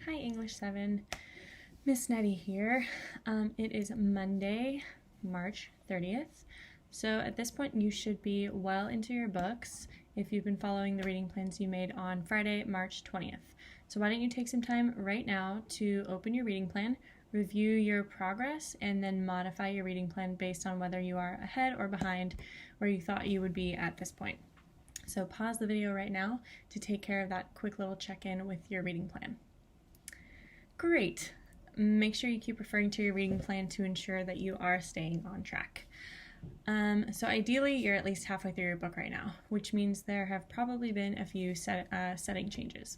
Hi English 7, Miss Nettie here. It is Monday, March 30th. So at this point you should be well into your books if you've been following the reading plans you made on Friday, March 20th. So why don't you take some time right now to open your reading plan, review your progress, and then modify your reading plan based on whether you are ahead or behind where you thought you would be at this point. So pause the video right now to take care of that quick little check-in with your reading plan. Great. Make sure you keep referring to your reading plan to ensure that you are staying on track. So ideally, you're at least halfway through your book right now, which means there have probably been a few setting changes.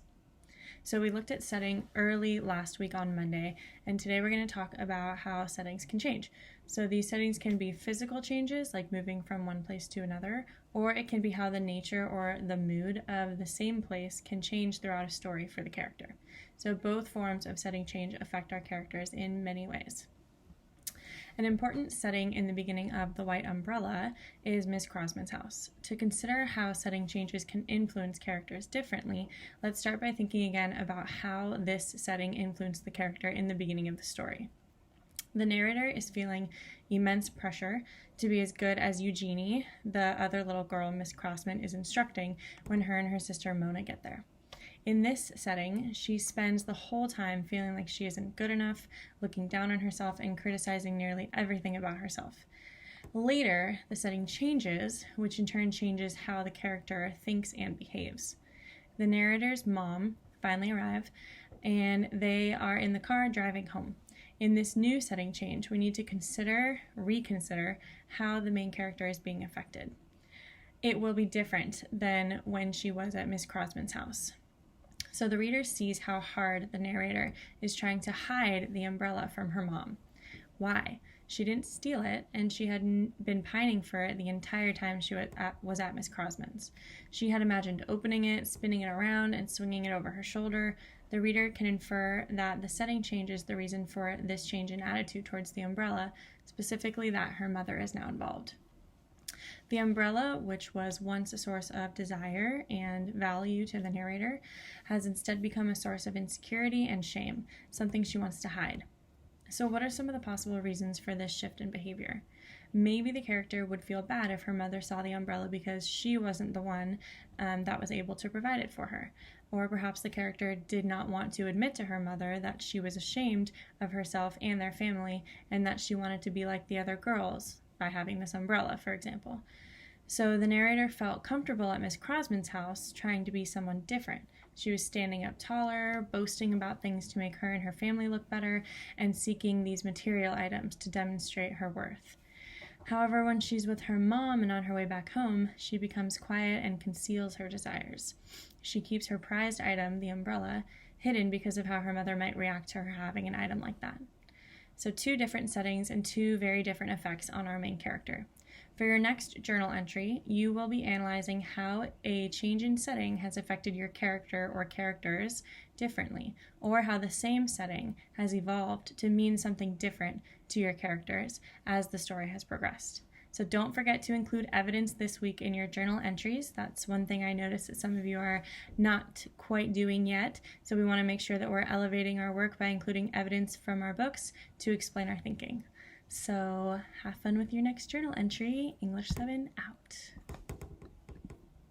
So we looked at setting early last week on Monday, and today we're going to talk about how settings can change. So these settings can be physical changes, like moving from one place to another, or it can be how the nature or the mood of the same place can change throughout a story for the character. So both forms of setting change affect our characters in many ways. An important setting in the beginning of The White Umbrella is Miss Crosman's house. To consider how setting changes can influence characters differently, let's start by thinking again about how this setting influenced the character in the beginning of the story. The narrator is feeling immense pressure to be as good as Eugenie, the other little girl Miss Crossman is instructing, when her and her sister Mona get there. In this setting, she spends the whole time feeling like she isn't good enough, looking down on herself, and criticizing nearly everything about herself. Later, the setting changes, which in turn changes how the character thinks and behaves. The narrator's mom finally arrives, and they are in the car driving home. In this new setting change, we need to reconsider how the main character is being affected. It will be different than when she was at Miss Crosman's house. So the reader sees how hard the narrator is trying to hide the umbrella from her mom. Why? She didn't steal it, and she had been pining for it the entire time she was at Miss Crosman's. She had imagined opening it, spinning it around, and swinging it over her shoulder. The reader can infer that the setting change is the reason for this change in attitude towards the umbrella, specifically that her mother is now involved. The umbrella, which was once a source of desire and value to the narrator, has instead become a source of insecurity and shame, something she wants to hide. So what are some of the possible reasons for this shift in behavior? Maybe the character would feel bad if her mother saw the umbrella because she wasn't the one that was able to provide it for her. Or perhaps the character did not want to admit to her mother that she was ashamed of herself and their family, and that she wanted to be like the other girls by having this umbrella, for example. So the narrator felt comfortable at Miss Crosman's house, trying to be someone different. She was standing up taller, boasting about things to make her and her family look better, and seeking these material items to demonstrate her worth. However, when she's with her mom and on her way back home, she becomes quiet and conceals her desires. She keeps her prized item, the umbrella, hidden because of how her mother might react to her having an item like that. So 2 different settings and 2 very different effects on our main character. For your next journal entry, you will be analyzing how a change in setting has affected your character or characters differently, or how the same setting has evolved to mean something different to your characters as the story has progressed. So don't forget to include evidence this week in your journal entries. That's one thing I noticed that some of you are not quite doing yet. So we want to make sure that we're elevating our work by including evidence from our books to explain our thinking. So have fun with your next journal entry. English 7 out.